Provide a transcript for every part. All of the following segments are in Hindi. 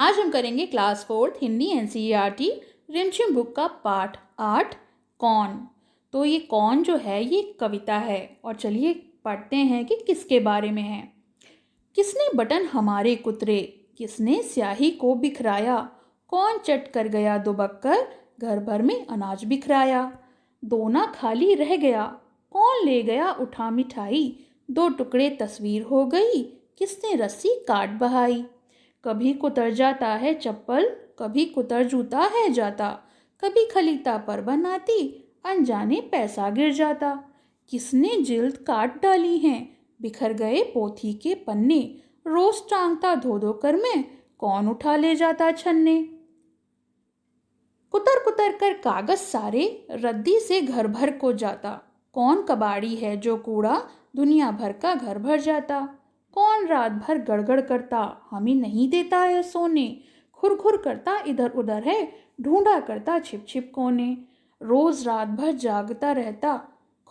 आज हम करेंगे क्लास 4 हिंदी एनसीईआरटी रिमझिम बुक का पाठ 8 कौन। तो ये कौन जो है ये कविता है और चलिए पढ़ते हैं कि किसके बारे में है। किसने बटन हमारे कुतरे, किसने स्याही को बिखराया, कौन चट कर गया दुबक कर घर भर में अनाज बिखराया। दोना खाली रह गया, कौन ले गया उठा मिठाई, दो टुकड़े तस्वीर हो गई, किसने रस्सी काट बहाई। कभी कुतर जाता है चप्पल, कभी कुतर जूता है जाता, कभी खलीता पर बनाती अनजाने पैसा गिर जाता। किसने जिल्द काट डाली हैं, बिखर गए पोथी के पन्ने, रोज टांगता धो धो कर मैं, कौन उठा ले जाता छन्ने। कुतर कुतर कर कागज सारे, रद्दी से घर भर को जाता, कौन कबाड़ी है जो कूड़ा दुनिया भर का घर भर जाता। कौन रात भर गड़गड़ करता, हमें नहीं देता है सोने, खुर खुर करता इधर उधर है, ढूंढा करता छिप छिप कोने। रोज रात भर जागता रहता,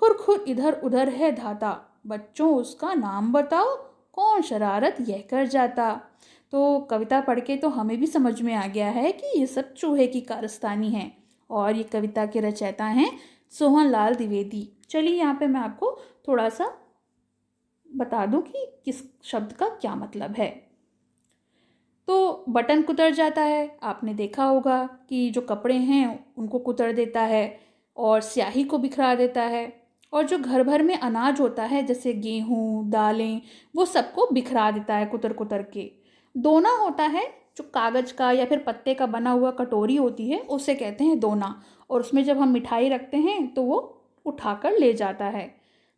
खुर खुर इधर उधर है धाता, बच्चों उसका नाम बताओ, कौन शरारत यह कर जाता। तो कविता पढ़ के तो हमें भी समझ में आ गया है कि ये सब चूहे की कारस्तानी है और ये कविता के रचयिता हैं सोहन लाल द्विवेदी। चलिए यहाँ पे मैं आपको थोड़ा सा बता दूं कि किस शब्द का क्या मतलब है। तो बटन कुतर जाता है, आपने देखा होगा कि जो कपड़े हैं उनको कुतर देता है और स्याही को बिखरा देता है, और जो घर भर में अनाज होता है जैसे गेहूँ दालें वो सबको बिखरा देता है कुतर कुतर के। दोना होता है जो कागज़ का या फिर पत्ते का बना हुआ कटोरी होती है उसे कहते हैं दोना, और उसमें जब हम मिठाई रखते हैं तो वो उठाकर ले जाता है।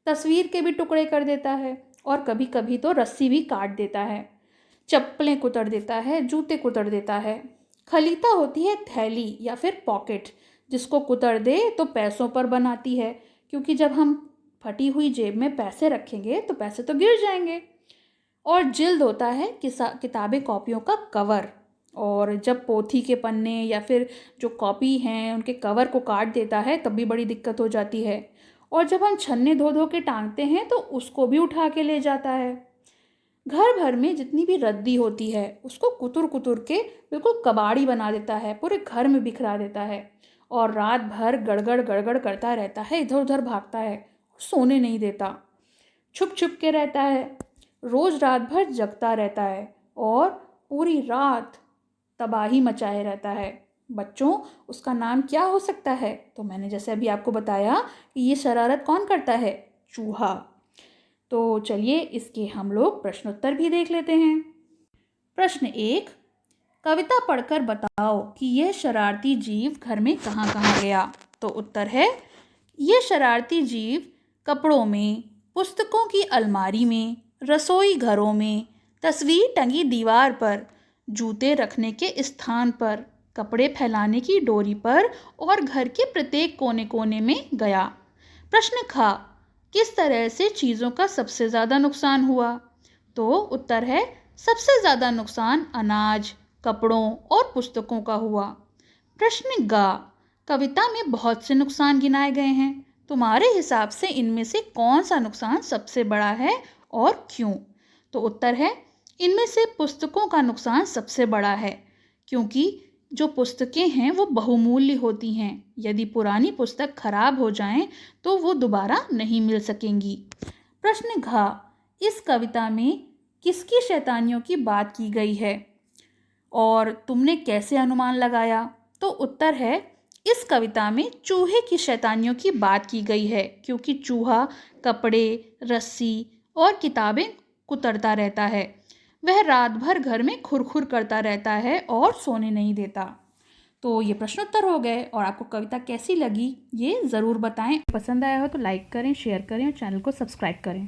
तस्वीर के भी टुकड़े कर देता है और कभी कभी तो रस्सी भी काट देता है। चप्पलें कुतर देता है, जूते कुतर देता है। खलीता होती है थैली या फिर पॉकेट, जिसको कुतर दे तो पैसों पर बनाती है, क्योंकि जब हम फटी हुई जेब में पैसे रखेंगे तो पैसे तो गिर जाएंगे। और जिल्द होता है किताबें कॉपियों का कवर, और जब पोथी के पन्ने या फिर जो कॉपी हैं उनके कवर को काट देता है तब भी बड़ी दिक्कत हो जाती है। और जब हम छन्ने धो धो के टांगते हैं तो उसको भी उठा के ले जाता है। घर भर में जितनी भी रद्दी होती है उसको कुतुर कुतुर के बिल्कुल कबाड़ी बना देता है, पूरे घर में बिखरा देता है, और रात भर गड़गड़ गड़गड़ करता रहता है, इधर उधर भागता है, सोने नहीं देता, छुप छुप के रहता है, रोज रात भर जगता रहता है और पूरी रात तबाही मचाए रहता है। बच्चों, उसका नाम क्या हो सकता है? तो मैंने जैसे अभी आपको बताया कि ये शरारत कौन करता है? चूहा। तो चलिए इसके हम लोग प्रश्नोत्तर भी देख लेते हैं। प्रश्न 1, कविता पढ़कर बताओ कि यह शरारती जीव घर में कहाँ कहाँ गया। तो उत्तर है, ये शरारती जीव कपड़ों में, पुस्तकों की अलमारी में, रसोई घरों में, तस्वीर टंगी दीवार पर, जूते रखने के स्थान पर, कपड़े फैलाने की डोरी पर और घर के प्रत्येक कोने कोने में गया। प्रश्न ख, किस तरह से चीज़ों का सबसे ज़्यादा नुकसान हुआ। तो उत्तर है, सबसे ज़्यादा नुकसान अनाज, कपड़ों और पुस्तकों का हुआ। प्रश्न ग, कविता में बहुत से नुकसान गिनाए गए हैं, तुम्हारे हिसाब से इनमें से कौन सा नुकसान सबसे बड़ा है और क्यों। तो उत्तर है, इनमें से पुस्तकों का नुकसान सबसे बड़ा है, क्योंकि जो पुस्तकें हैं वो बहुमूल्य होती हैं, यदि पुरानी पुस्तक खराब हो जाएं तो वो दोबारा नहीं मिल सकेंगी। प्रश्न घ, इस कविता में किसकी शैतानियों की बात की गई है और तुमने कैसे अनुमान लगाया। तो उत्तर है, इस कविता में चूहे की शैतानियों की बात की गई है, क्योंकि चूहा कपड़े, रस्सी और किताबें कुतरता रहता है। वह रात भर घर में खुरखुर करता रहता है और सोने नहीं देता। तो ये प्रश्नोत्तर हो गए, और आपको कविता कैसी लगी ये ज़रूर बताएं। पसंद आया हो तो लाइक करें, शेयर करें और चैनल को सब्सक्राइब करें।